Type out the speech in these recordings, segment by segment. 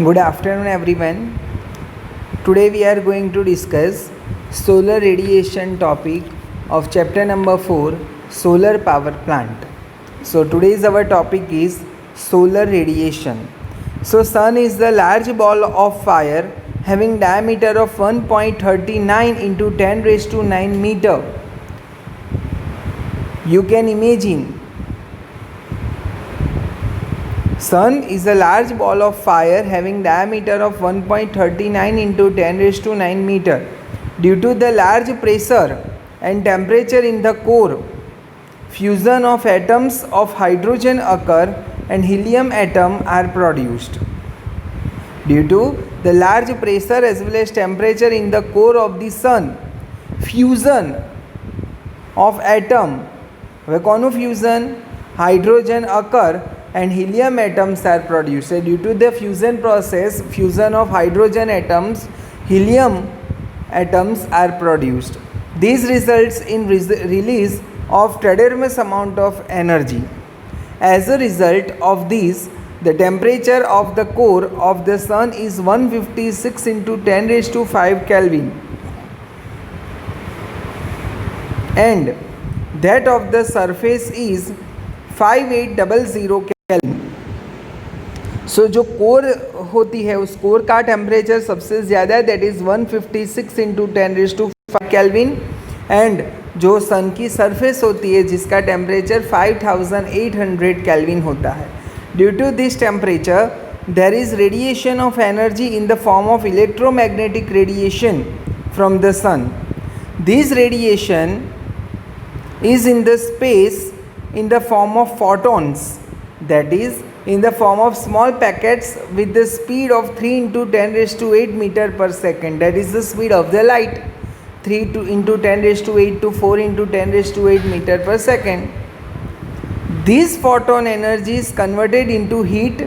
Good afternoon, everyone. Today we are going to discuss solar radiation topic of chapter number 4, solar power plant. So today's our topic is solar radiation. So sun is the large ball of fire having diameter of 1.39 into 10 raised to 9 meter. You can imagine sun is a large ball of fire having diameter of 1.39 into 10 raised to 9 meter. Due to the large pressure and temperature in the core, fusion of atoms of hydrogen occur and helium atom are produced. Due to the large pressure as well as temperature in the core of the sun, fusion of atom, હવે કોનું fusion? Hydrogen occur and helium atoms are produced. So due to the fusion process, fusion of hydrogen atoms, helium atoms are produced. This results in release of tremendous amount of energy. As a result of this, the temperature of the core of the sun is 156 into 10 raised to 5 Kelvin, and that of the surface is 5800 Kelvin. सो जो core होती है उस core का temperature सबसे ज़्यादा है, that is 156 into 10 raise to 5 kelvin. And जो sun की सरफेस होती है जिसका टेम्परेचर 5800 केल्विन होता है. Due to this temperature there is radiation of energy in the form of electromagnetic radiation from the sun. This radiation is in the space in the form of photons, that is in the form of small packets with the speed of 3 into 10 raised to 8 meter per second, that is the speed of the light, 3 into 10 raised to 8 to 4 into 10 raised to 8 meter per second. This photon energy is converted into heat,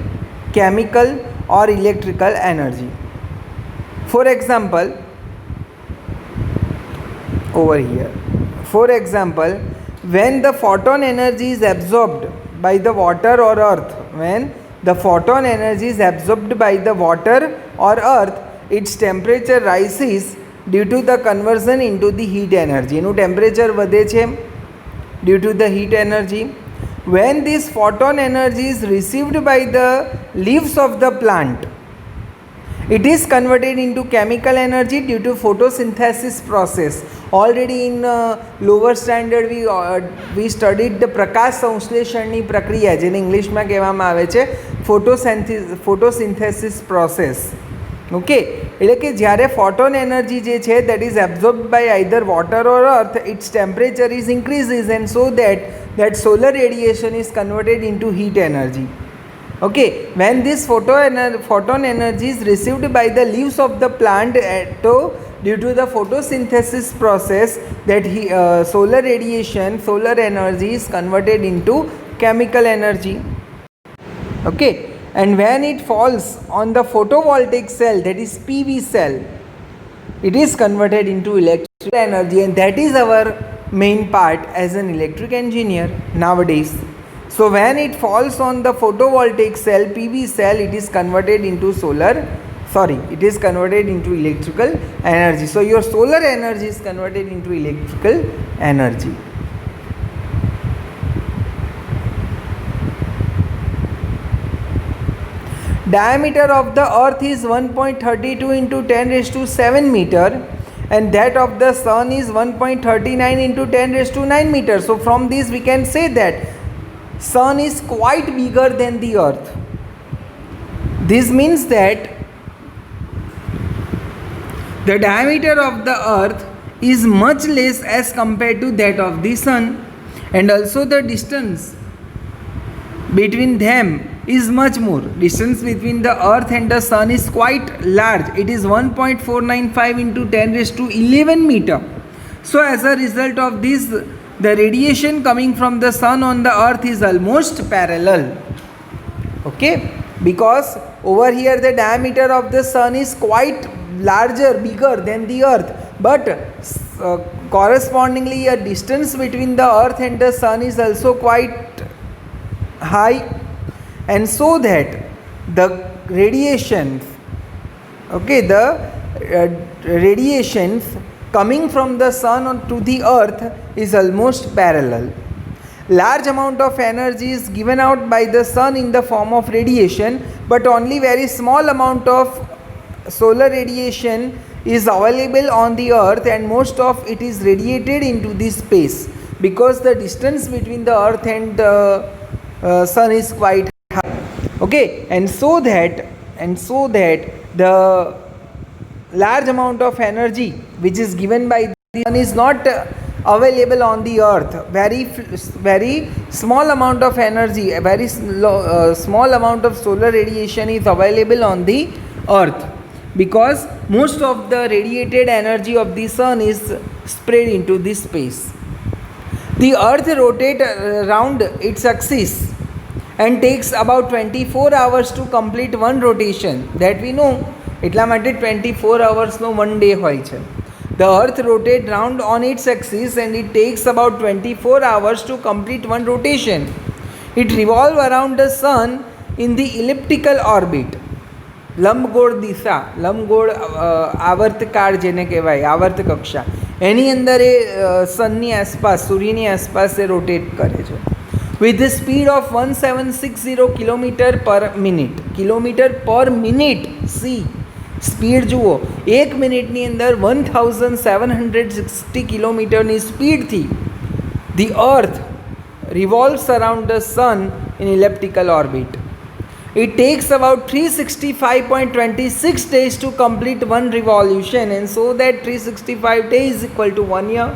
chemical or electrical energy. For example, over here, for example, when the photon energy is absorbed by the water or earth, when the photon energy is absorbed by the water or earth, its temperature rises due to the conversion into the heat energy. એનું temperature વધે છે due to the heat energy. When this photon energy is received by the leaves of the plant, it is converted into chemical energy due to photosynthesis process. Already in lower standard we studied the પ્રકાશ સંશ્લેષણની પ્રક્રિયા, જેને ઇંગ્લિશમાં કહેવામાં આવે છે photosynthesis process. Okay, એટલે કે જ્યારે photon energy જે છે that is absorbed by either water or earth, its temperature is increases and so that solar radiation is converted into heat energy. Okay, when this photon energy is received by the leaves of the plant, due to the photosynthesis process, that solar radiation, solar energy is converted into chemical energy. Okay, and when it falls on the photovoltaic cell, that is PV cell, it is converted into electrical energy, and that is our main part as an electric engineer nowadays. So when it falls on the photovoltaic cell, PV cell, it is converted into it is converted into electrical energy. So your solar energy is converted into electrical energy. Diameter of the earth is 1.32 into 10 raised to 7 meter, and that of the sun is 1.39 into 10 raised to 9 meter. So from this we can say that sun is quite bigger than the earth. This means that the diameter of the earth is much less as compared to that of the sun, and also the distance between them is much more. Distance between the earth and the sun is quite large. It is 1.495 into 10 raised to 11 meter. So as a result of this, the radiation coming from the sun on the earth is almost parallel. Okay, because over here the diameter of the sun is quite larger, bigger than the earth, but correspondingly a distance between the earth and the sun is also quite high, and so that the radiations, okay, the radiations coming from the sun to the earth is almost parallel. Large amount of energy is given out by the sun in the form of radiation, but only very small amount of solar radiation is available on the earth, and most of it is radiated into the space because the distance between the earth and the sun is quite high. Okay, and so that the large amount of energy which is given by the sun is not available on the earth. Very small amount of energy, a very small amount of solar radiation is available on the earth, because most of the radiated energy of the sun is spread into this space. The earth rotates around its axis and takes about 24 hours to complete one rotation. That we know. એટલા માટે 24 hours one day હોય છે. The earth rotates round on its axis and it takes about 24 hours to complete one rotation. It revolves around the sun in the elliptical orbit. લંબગોળ દિશા, લંબગોળ આવર્તકાળ જેને કહેવાય, આવર્ત કક્ષા, એની અંદર એ સનની આસપાસ, સૂર્યની આસપાસ એ રોટેટ કરે છે. With the speed of 1760 kilometre પર મિનિટ. કિલોમીટર પર મિનિટ, સી સ્પીડ જુઓ, એક મિનિટની અંદર 1760 કિલોમીટરની સ્પીડથી the earth revolves around the sun in elliptical orbit. It takes about 365.26 days to complete one revolution, and so that 365 days is equal to 1 year.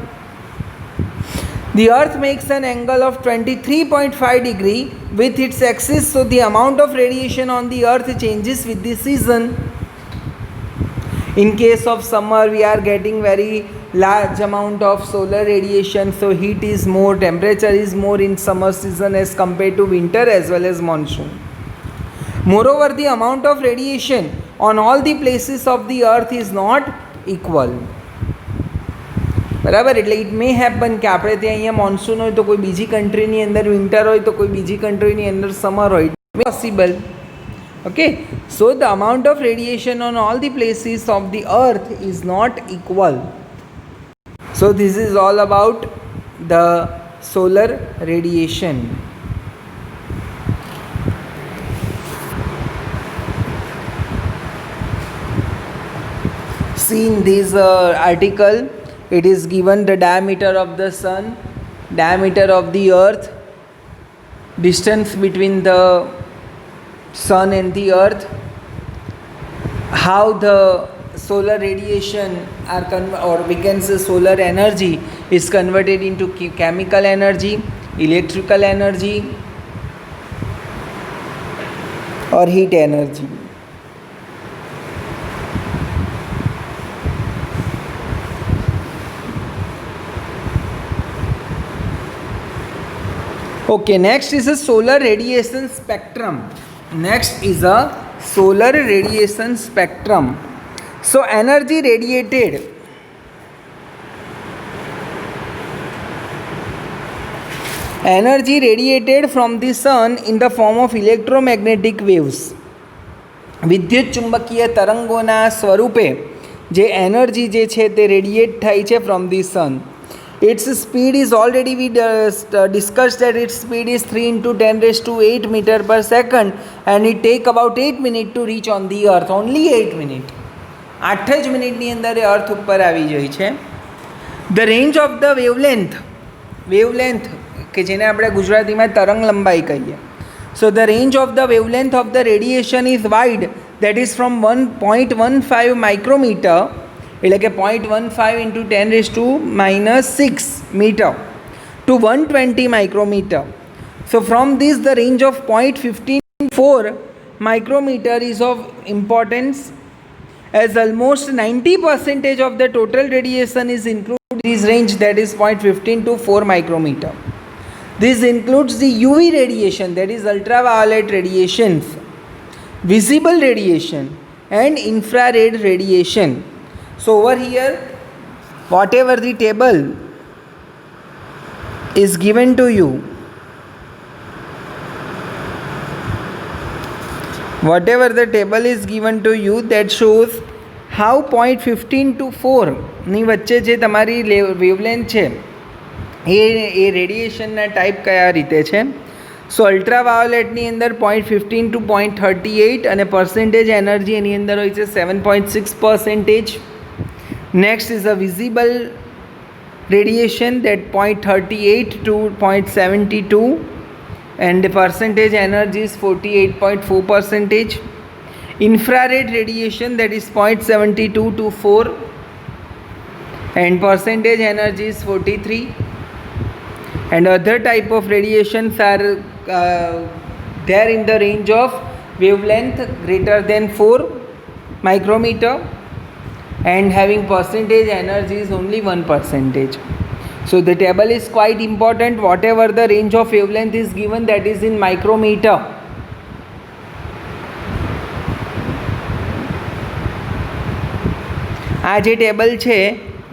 The earth makes an angle of 23.5 degree with its axis, so the amount of radiation on the earth changes with the season. In case of summer, we are getting very large amount of solar radiation, so heat is more, temperature is more in summer season as compared to winter as well as monsoon. Moreover, the amount of radiation on all the places of the earth is not equal. બરાબર, એટલે it may happen કે આપણે ત્યાં અહીંયા monsoon હોય તો કોઈ બીજી કન્ટ્રીની અંદર વિન્ટર હોય, તો કોઈ બીજી કન્ટ્રીની અંદર સમર હોય. Possible. Okay, so the amount of radiation on all the places of the earth is not equal. So this is all about the solar radiation. See in this article, it is given the diameter of the sun, diameter of the earth, distance between the sun and the earth, how the solar radiation or we can say solar energy is converted into chemical energy, electrical energy or heat energy. Okay, next is a solar radiation spectrum. Next is a solar radiation spectrum. So energy radiated from the sun in the form of electromagnetic waves. વિદ્યુત ચુંબકીય તરંગોના સ્વરૂપે જે energy જે છે તે radiate થાય છે from the sun. Its speed is already we discussed that its speed is 3 into 10 raised to 8 meter per second, and it take about 8 minutes to reach on the earth. Only 8 minutes. 8 જ મિનિટની અંદર એ અર્થ ઉપર આવી જાય છે. The range of the wavelength કે જેને આપણે ગુજરાતીમાં તરંગ લંબાઈ કહીએ. So the range of the wavelength of the radiation is wide, that is from 1.15 micrometer, એટલે કે 0.15 into 10 raised to minus 6 meter to 120 micrometer. So from this the range of 0.154 micrometer is of importance, as almost 90% of the total radiation is included in this range, that is 0.15 to 4 micrometer. This includes the UV radiation, that is ultraviolet radiations, visible radiation and infrared radiation. So over here, whatever the table is given to you, whatever the table is given to you that shows how 0.15 to 4 ની વચ્ચે જે તમારી wavelength છે એ રેડિયેશનના type કયા રીતે છે. સો અલ્ટ્રાવાયોલેટની અંદર 0.15 two 0.38 અને પર્સન્ટેજ એનર્જી એની અંદર હોય છે 7.6%. Next is a visible radiation that 0.38 to 0.72 and the percentage energy is 48.4%. Infrared radiation that is 0.72 to 4 and percentage energy is 43. And other type of radiations are there in the range of wavelength greater than 4 micrometer and having percentage energy is only 1%. So the table is quite important. Whatever the range of wavelength is given, that is in micrometer. આ જે table છે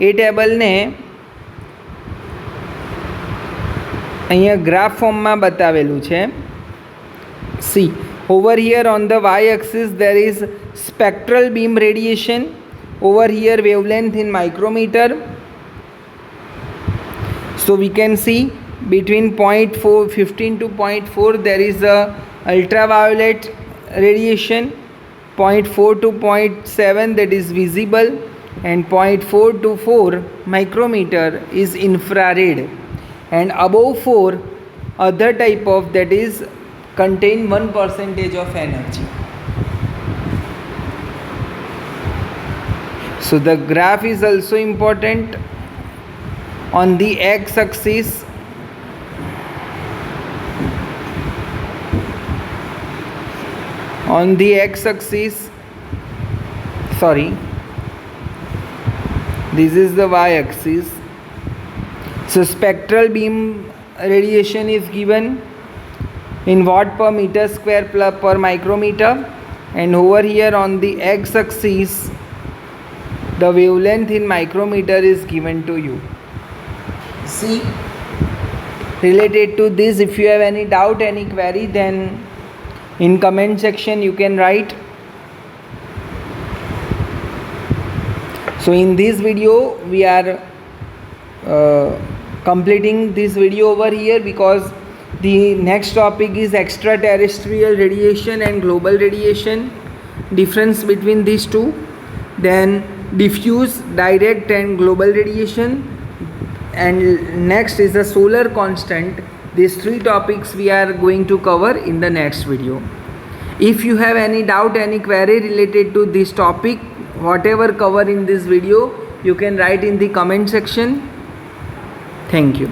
એ ટેબલને અહીંયા graph ફોર્મમાં બતાવેલું છે. C over here on the y-axis there is spectral beam radiation. Over here wavelength in micrometer. So we can see between 0.15 to 0.4 there is a ultraviolet radiation, 0.4 to 0.7 that is visible, and 0.4 to 4 micrometer is infrared, and above 4 other type of that is contain 1% of energy. So the graph is also important. On the x-axis this is the y-axis. So spectral beam radiation is given in watt per meter square per micrometer, and over here on the x-axis the wavelength in micrometer is given to you. See, related to this, if you have any doubt, any query, then in comment section you can write. So in this video we are completing this video over here, because the next topic is extraterrestrial radiation and global radiation, difference between these two, then diffuse, direct and global radiation, and next is the solar constant. These three topics we are going to cover in the next video. If you have any doubt, any query related to this topic, whatever cover in this video, you can write in the comment section. Thank you.